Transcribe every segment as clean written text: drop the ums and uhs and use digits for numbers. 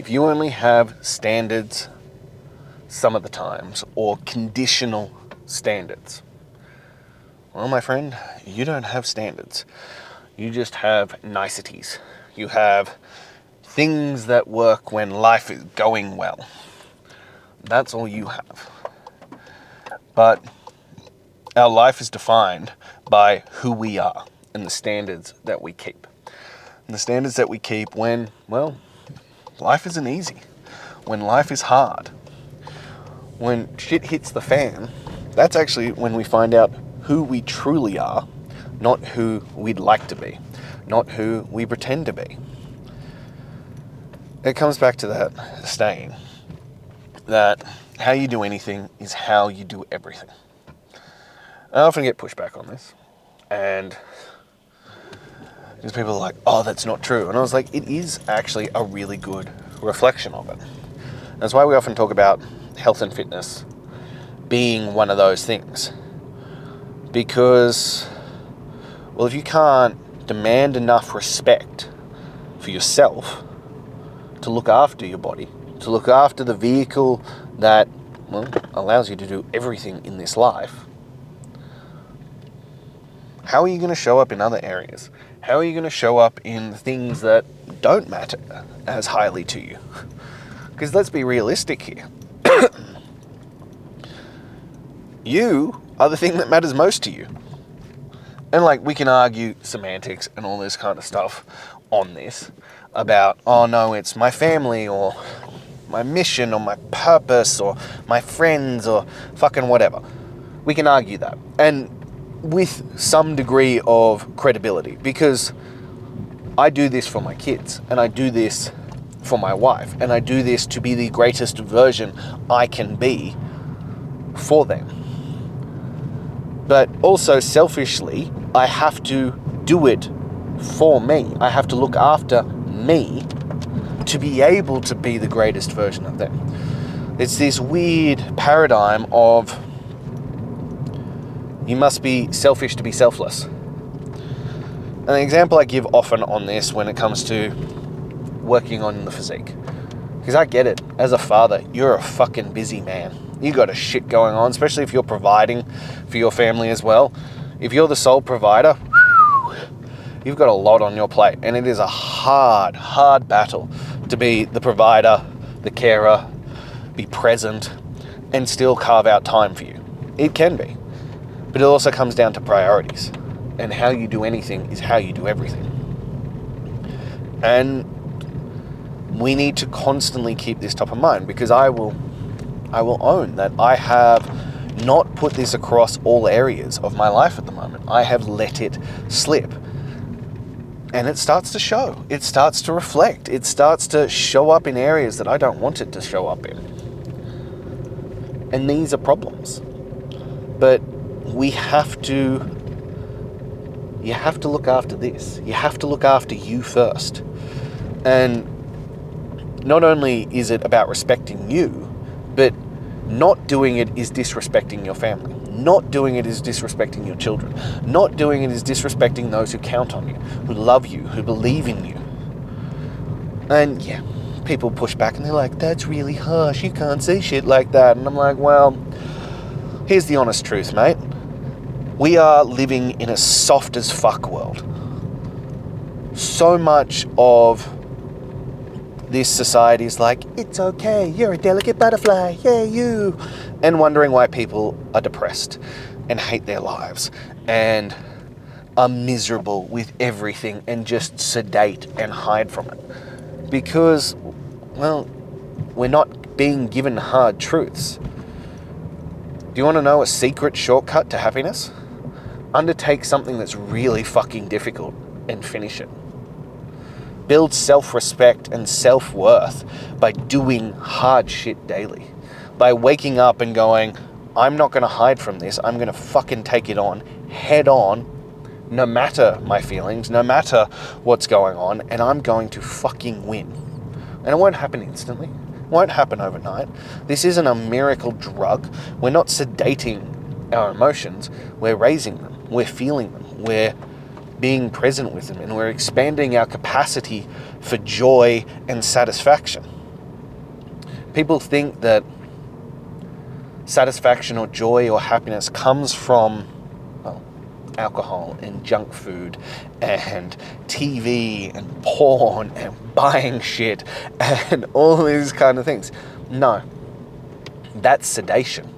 if you only have standards some of the times, or conditional standards, well, my friend, you don't have standards. You just have niceties. You have things that work when life is going well. That's all you have. But our life is defined by who we are and the standards that we keep. And the standards that we keep when, well, life isn't easy. When life is hard. When shit hits the fan, that's actually when we find out who we truly are, not who we'd like to be, not who we pretend to be. It comes back to that saying that how you do anything is how you do everything. I often get pushback on this, and because people are like, oh, that's not true. And I was like, it is actually a really good reflection of it. That's why we often talk about health and fitness being one of those things. Because, well, if you can't demand enough respect for yourself to look after your body, to look after the vehicle that, well, allows you to do everything in this life, how are you going to show up in other areas? How are you going to show up in things that don't matter as highly to you? Because let's be realistic here. You are the thing that matters most to you. And like, we can argue semantics and all this kind of stuff on this about, oh no, it's my family or my mission or my purpose or my friends or fucking whatever. We can argue that. And with some degree of credibility, because I do this for my kids and I do this for my wife and I do this to be the greatest version I can be for them. But also selfishly, I have to do it for me. I have to look after me to be able to be the greatest version of them. It's this weird paradigm of you must be selfish to be selfless. An example I give often on this when it comes to working on the physique. Because I get it. As a father, you're a fucking busy man. You got a shit going on, especially if you're providing for your family as well. If you're the sole provider, you've got a lot on your plate. And it is a hard, hard battle to be the provider, the carer, be present, and still carve out time for you. It can be. But it also comes down to priorities. And how you do anything is how you do everything. And we need to constantly keep this top of mind, because I will own that I have not put this across all areas of my life at the moment. I have let it slip. And it starts to show. It starts to reflect. It starts to show up in areas that I don't want it to show up in. And these are problems. But you have to look after this. You have to look after you first. And not only is it about respecting you, but not doing it is disrespecting your family. Not doing it is disrespecting your children. Not doing it is disrespecting those who count on you, who love you, who believe in you. And yeah, people push back and they're like, that's really harsh. You can't say shit like that. And I'm like, well, here's the honest truth, mate. We are living in a soft as fuck world. So much of this society is like, it's okay, you're a delicate butterfly, yeah, you. And wondering why people are depressed and hate their lives and are miserable with everything and just sedate and hide from it. Because, well, we're not being given hard truths. Do you want to know a secret shortcut to happiness? Undertake something that's really fucking difficult and finish it. Build self-respect and self-worth by doing hard shit daily. By waking up and going, I'm not going to hide from this. I'm going to fucking take it on, head on, no matter my feelings, no matter what's going on, and I'm going to fucking win. And it won't happen instantly. It won't happen overnight. This isn't a miracle drug. We're not sedating our emotions. We're raising them. We're feeling them. We're being present with them, and we're expanding our capacity for joy and satisfaction. People think that satisfaction or joy or happiness comes from, well, alcohol and junk food and TV and porn and buying shit and all these kind of things. No, that's sedation.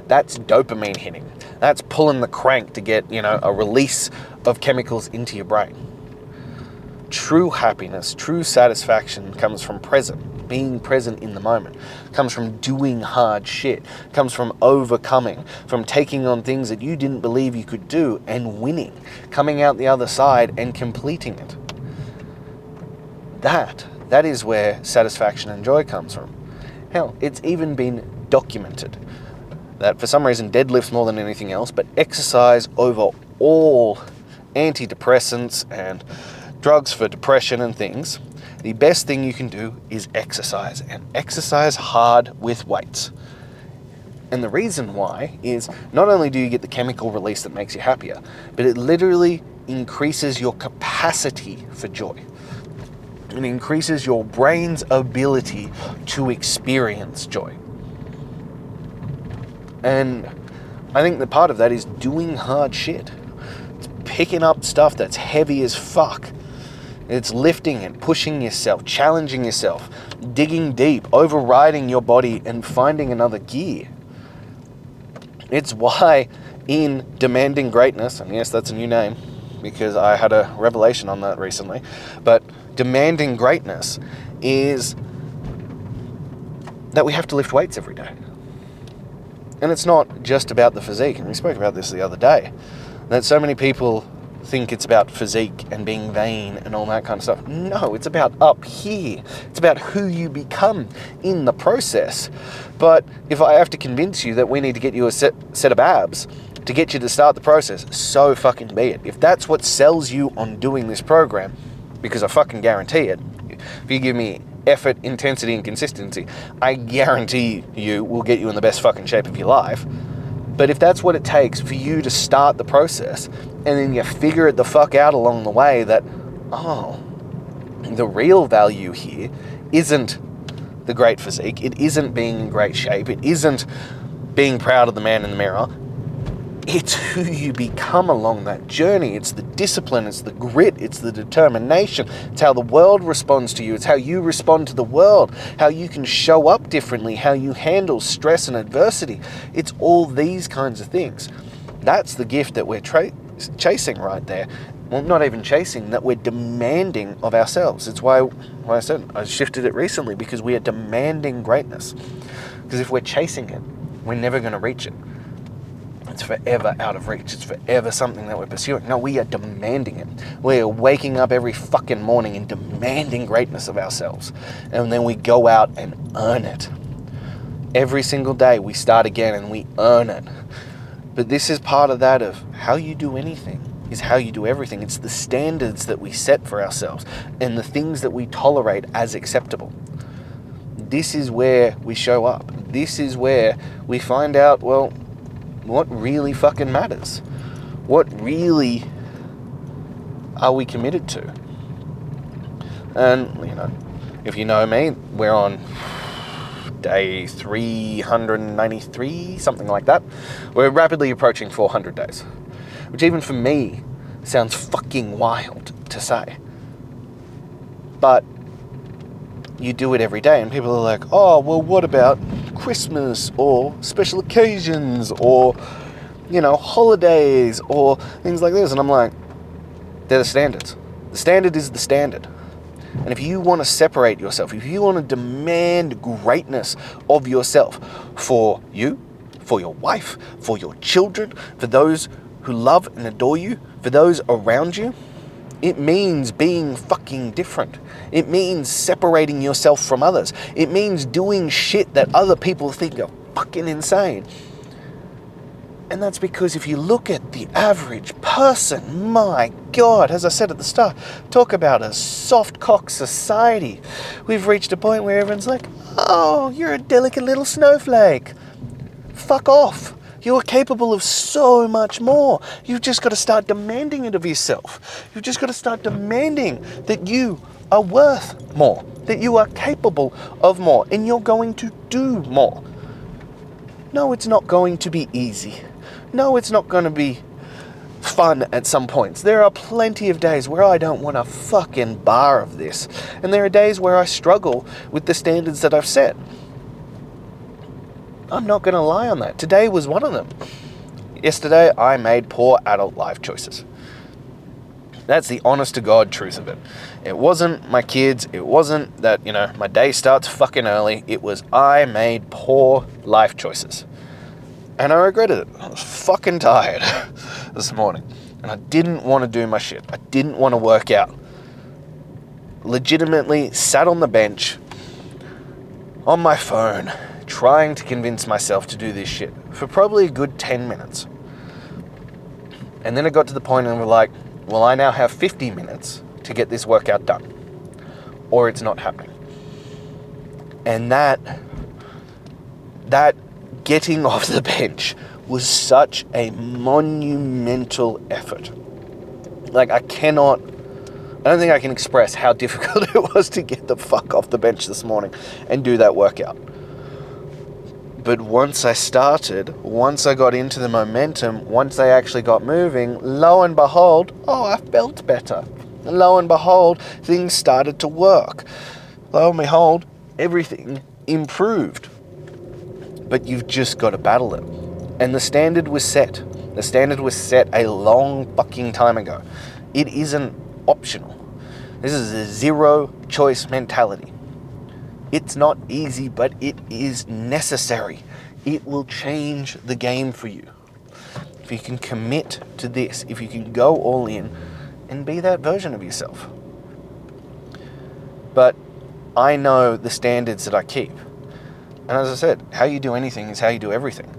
That's dopamine hitting. That's pulling the crank to get, a release of chemicals into your brain. True happiness, true satisfaction comes from being present in the moment. Comes from doing hard shit. Comes from overcoming, from taking on things that you didn't believe you could do and winning. Coming out the other side and completing it. That is where satisfaction and joy comes from. Hell, it's even been documented that for some reason deadlifts more than anything else, but exercise over all antidepressants and drugs for depression and things, the best thing you can do is exercise, and exercise hard with weights. And the reason why is not only do you get the chemical release that makes you happier, but it literally increases your capacity for joy. It increases your brain's ability to experience joy. And I think that part of that is doing hard shit. It's picking up stuff that's heavy as fuck. It's lifting and pushing yourself, challenging yourself, digging deep, overriding your body and finding another gear. It's why in Demanding Greatness, and yes, that's a new name because I had a revelation on that recently, but Demanding Greatness is that we have to lift weights every day. And it's not just about the physique, and we spoke about this the other day, that so many people think it's about physique and being vain and all that kind of stuff. No, it's about up here. It's about who you become in the process. But if I have to convince you that we need to get you a set of abs to get you to start the process, so fucking be it. If that's what sells you on doing this program, because I fucking guarantee it, if you give me effort, intensity, and consistency, I guarantee you will get you in the best fucking shape of your life. But if that's what it takes for you to start the process, and then you figure it the fuck out along the way that, the real value here isn't the great physique, it isn't being in great shape, it isn't being proud of the man in the mirror, it's who you become along that journey. It's the discipline, it's the grit, it's the determination. It's how the world responds to you. It's how you respond to the world, how you can show up differently, how you handle stress and adversity. It's all these kinds of things. That's the gift that we're chasing right there. Well, not even chasing, that we're demanding of ourselves. It's why I said I shifted it recently, because we are demanding greatness. Because if we're chasing it, we're never going to reach it. It's forever out of reach. It's forever something that we're pursuing. No, we are demanding it. We are waking up every fucking morning and demanding greatness of ourselves. And then we go out and earn it. Every single day we start again and we earn it. But this is part of that of how you do anything is how you do everything. It's the standards that we set for ourselves and the things that we tolerate as acceptable. This is where we show up. This is where we find out, well, what really fucking matters? What really are we committed to? And, if you know me, we're on day 393, something like that. We're rapidly approaching 400 days, which even for me sounds fucking wild to say. But you do it every day, and people are like, oh, well, what about Christmas or special occasions or, holidays or things like this? And I'm like, they're the standards. The standard is the standard. And if you want to separate yourself, if you want to demand greatness of yourself for you, for your wife, for your children, for those who love and adore you, for those around you, it means being fucking different. It means separating yourself from others. It means doing shit that other people think are fucking insane. And that's because if you look at the average person, my God, as I said at the start, talk about a soft cock society. We've reached a point where everyone's like, oh, you're a delicate little snowflake. Fuck off. You're capable of so much more. You've just got to start demanding it of yourself. You've just got to start demanding that you are worth more, that you are capable of more and you're going to do more. No, it's not going to be easy. No, it's not going to be fun at some points. There are plenty of days where I don't want a fucking bar of this. And there are days where I struggle with the standards that I've set. I'm not going to lie on that. Today was one of them. Yesterday, I made poor adult life choices. That's the honest to God truth of it. It wasn't my kids. It wasn't that, my day starts fucking early. It was I made poor life choices. And I regretted it. I was fucking tired this morning. And I didn't want to do my shit. I didn't want to work out. Legitimately sat on the bench, on my phone, trying to convince myself to do this shit for probably a good 10 minutes. And then it got to the point and we're like, well, I now have 50 minutes to get this workout done, or it's not happening. And that getting off the bench was such a monumental effort. Like, I don't think I can express how difficult it was to get the fuck off the bench this morning and do that workout. But once I started, once I got into the momentum, once I actually got moving, lo and behold, I felt better. And lo and behold, things started to work. Lo and behold, everything improved. But you've just got to battle it. And the standard was set. The standard was set a long fucking time ago. It isn't optional. This is a zero choice mentality. It's not easy, but it is necessary. It will change the game for you. If you can commit to this, if you can go all in and be that version of yourself. But I know the standards that I keep. And as I said, how you do anything is how you do everything.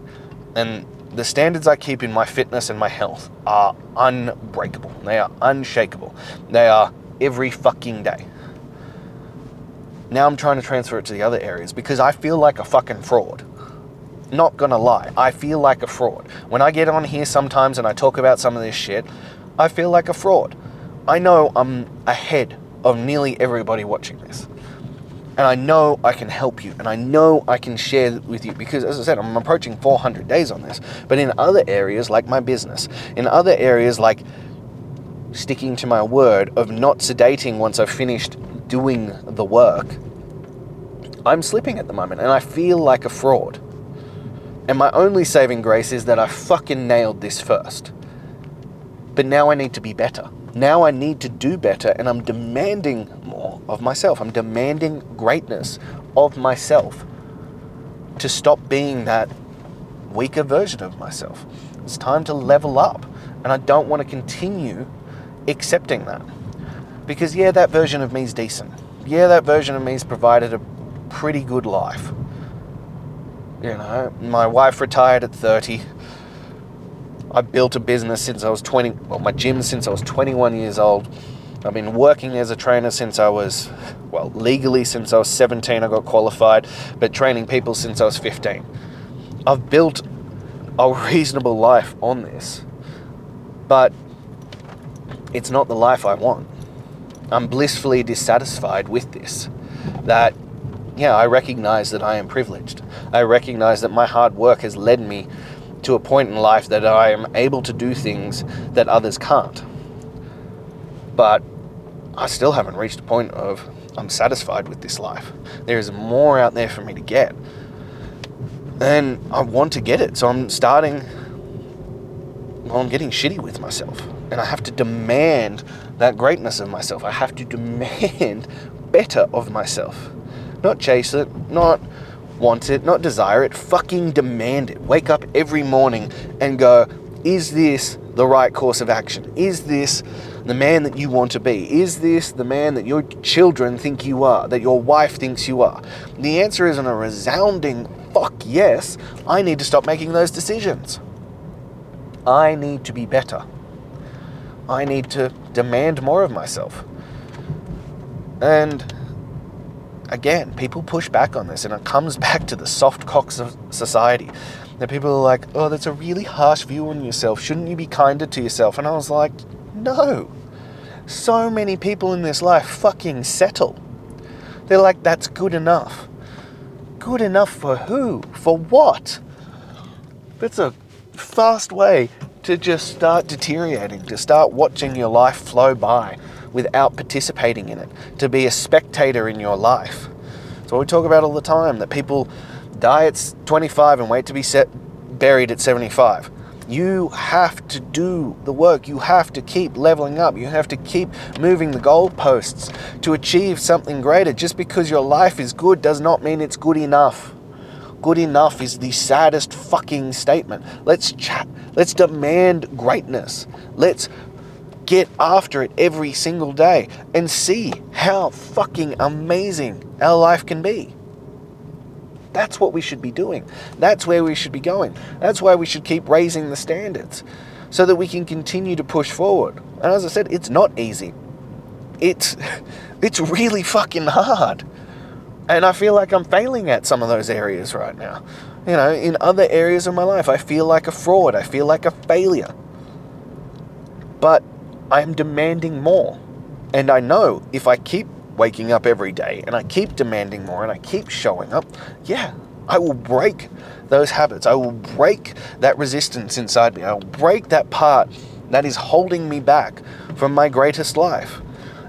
And the standards I keep in my fitness and my health are unbreakable. They are unshakable. They are every fucking day. Now I'm trying to transfer it to the other areas because I feel like a fucking fraud. Not gonna lie, I feel like a fraud. When I get on here sometimes and I talk about some of this shit, I feel like a fraud. I know I'm ahead of nearly everybody watching this. And I know I can help you, and I know I can share with you because, as I said, I'm approaching 400 days on this. But in other areas like my business, in other areas like sticking to my word of not sedating once I've finished doing the work, I'm slipping at the moment and I feel like a fraud. And my only saving grace is that I fucking nailed this first. But now I need to be better. Now I need to do better, and I'm demanding more of myself. I'm demanding greatness of myself to stop being that weaker version of myself. It's time to level up, and I don't want to continue accepting that. Because yeah, that version of me is decent. Yeah, that version of me has provided a pretty good life. My wife retired at 30. I built a business since I was 20, my gym since I was 21 years old. I've been working as a trainer since I was, legally since I was 17, I got qualified, but training people since I was 15. I've built a reasonable life on this, but it's not the life I want. I'm blissfully dissatisfied with this. I recognize that I am privileged. I recognize that my hard work has led me to a point in life that I am able to do things that others can't. But I still haven't reached a point of I'm satisfied with this life. There is more out there for me to get. And I want to get it. So I'm getting shitty with myself. And I have to demand that greatness of myself. I have to demand better of myself. Not chase it, not want it, not desire it, fucking demand it. Wake up every morning and go, is this the right course of action? Is this the man that you want to be? Is this the man that your children think you are, that your wife thinks you are? The answer isn't a resounding fuck yes. I need to stop making those decisions. I need to be better. I need to demand more of myself. And again, people push back on this, and it comes back to the soft cocks of society. That people are like, oh, that's a really harsh view on yourself. Shouldn't you be kinder to yourself? And I was like, no. So many people in this life fucking settle. They're like, that's good enough. Good enough for who? For what? That's a fast way to just start deteriorating, to start watching your life flow by without participating in it, to be a spectator in your life. That's what we talk about all the time, that people die at 25 and wait to be buried at 75. You have to do the work. You have to keep leveling up. You have to keep moving the goalposts to achieve something greater. Just because your life is good does not mean it's good enough. Good enough is the saddest fucking statement. Let's demand greatness. Let's get after it every single day and see how fucking amazing our life can be. That's what we should be doing. That's where we should be going. That's why we should keep raising the standards so that we can continue to push forward. And as I said, it's not easy. It's really fucking hard. And I feel like I'm failing at some of those areas right now. You know, in other areas of my life, I feel like a fraud. I feel like a failure. But I'm demanding more. And I know if I keep waking up every day and I keep demanding more and I keep showing up, yeah, I will break those habits. I will break that resistance inside me. I will break that part that is holding me back from my greatest life.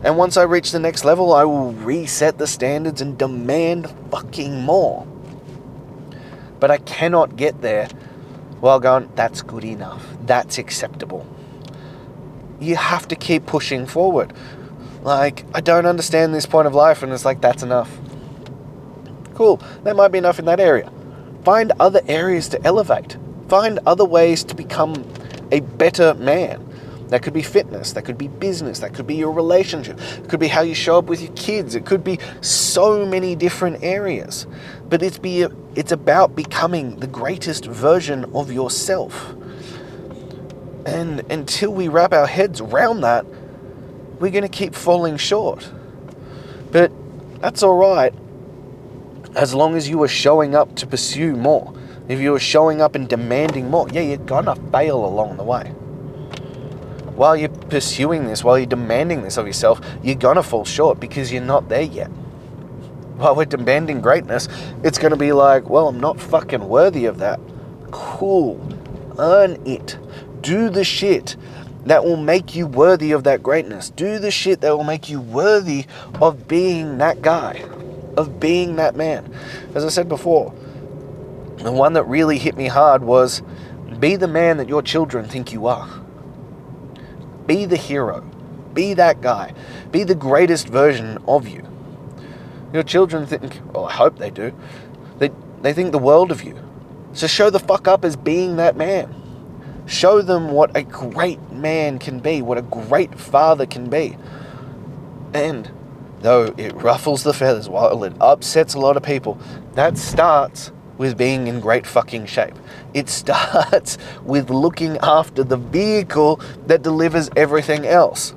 And once I reach the next level, I will reset the standards and demand fucking more. But I cannot get there while going, that's good enough. That's acceptable. You have to keep pushing forward. Like, I don't understand this point of life, and it's like, that's enough. Cool, that might be enough in that area. Find other areas to elevate. Find other ways to become a better man. That could be fitness, that could be business, that could be your relationship, it could be how you show up with your kids, it could be so many different areas. But it's about becoming the greatest version of yourself. And until we wrap our heads around that, we're going to keep falling short. But that's all right, as long as you are showing up to pursue more. If you are showing up and demanding more, yeah, you're going to fail along the way. While you're pursuing this, while you're demanding this of yourself, you're going to fall short because you're not there yet. While we're demanding greatness, it's going to be like, well, I'm not fucking worthy of that. Cool. Earn it. Do the shit that will make you worthy of that greatness. Do the shit that will make you worthy of being that guy, of being that man. As I said before, the one that really hit me hard was, be the man that your children think you are. Be the hero. Be that guy. Be the greatest version of you. Your children think, well, I hope they do, they think the world of you. So show the fuck up as being that man. Show them what a great man can be, what a great father can be. And though it ruffles the feathers, while it upsets a lot of people, that starts with being in great fucking shape. It starts with looking after the vehicle that delivers everything else.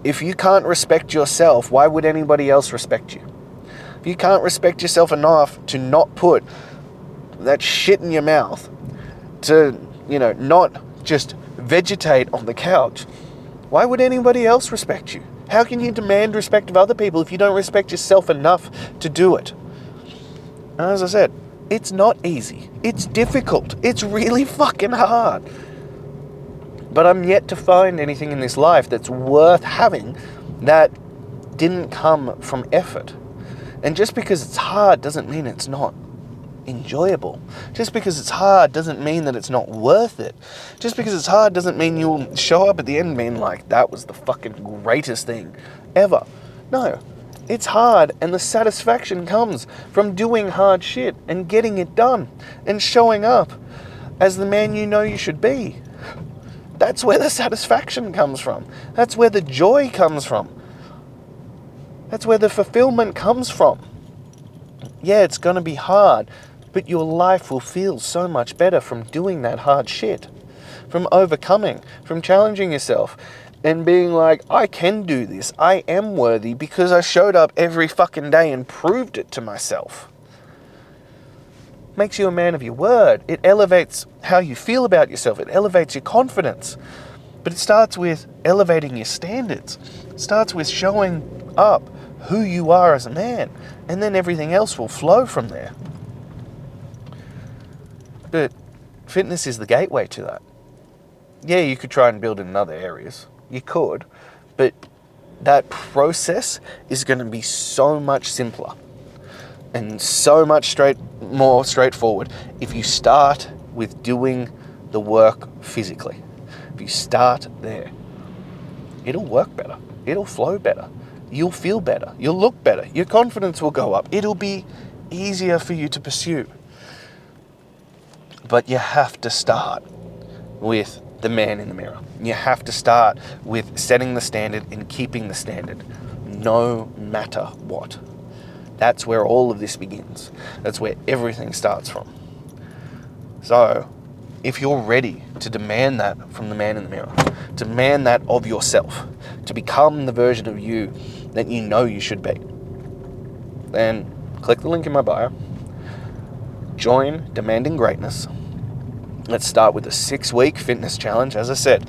If you can't respect yourself, why would anybody else respect you? If you can't respect yourself enough to not put that shit in your mouth, to, not just vegetate on the couch, why would anybody else respect you? How can you demand respect of other people if you don't respect yourself enough to do it? And as I said, it's not easy. It's difficult. It's really fucking hard. But I'm yet to find anything in this life that's worth having that didn't come from effort. And just because it's hard doesn't mean it's not enjoyable. Just because it's hard doesn't mean that it's not worth it. Just because it's hard doesn't mean you'll show up at the end being like, that was the fucking greatest thing ever. No, it's hard, and the satisfaction comes from doing hard shit and getting it done and showing up as the man you know you should be. That's where the satisfaction comes from. That's where the joy comes from. That's where the fulfillment comes from. Yeah, it's going to be hard, but your life will feel so much better from doing that hard shit, from overcoming, from challenging yourself and being like, I can do this. I am worthy because I showed up every fucking day and proved it to myself. Makes you a man of your word. It elevates how you feel about yourself. It elevates your confidence. But it starts with elevating your standards. It starts with showing up who you are as a man, and then everything else will flow from there. But fitness is the gateway to that. Yeah, you could try and build in other areas. You could, but that process is going to be so much simpler and so much more straightforward if you start with doing the work physically. If you start there, it'll work better. It'll flow better. You'll feel better. You'll look better. Your confidence will go up. It'll be easier for you to pursue. But you have to start with the man in the mirror. You have to start with setting the standard and keeping the standard, no matter what. That's where all of this begins. That's where everything starts from. So, if you're ready to demand that from the man in the mirror, demand that of yourself, to become the version of you that you know you should be, then click the link in my bio, join Demanding Greatness. Let's start with a 6-week fitness challenge. As I said,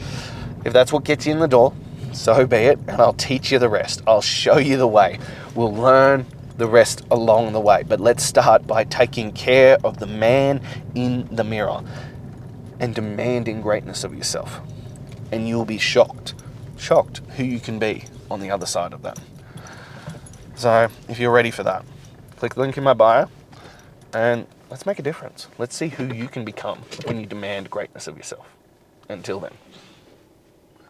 if that's what gets you in the door, so be it, and I'll teach you the rest. I'll show you the way. We'll learn the rest along the way. But let's start by taking care of the man in the mirror and demanding greatness of yourself. And you'll be shocked who you can be on the other side of that. So if you're ready for that, click the link in my bio and let's make a difference. Let's see who you can become when you demand greatness of yourself. Until then.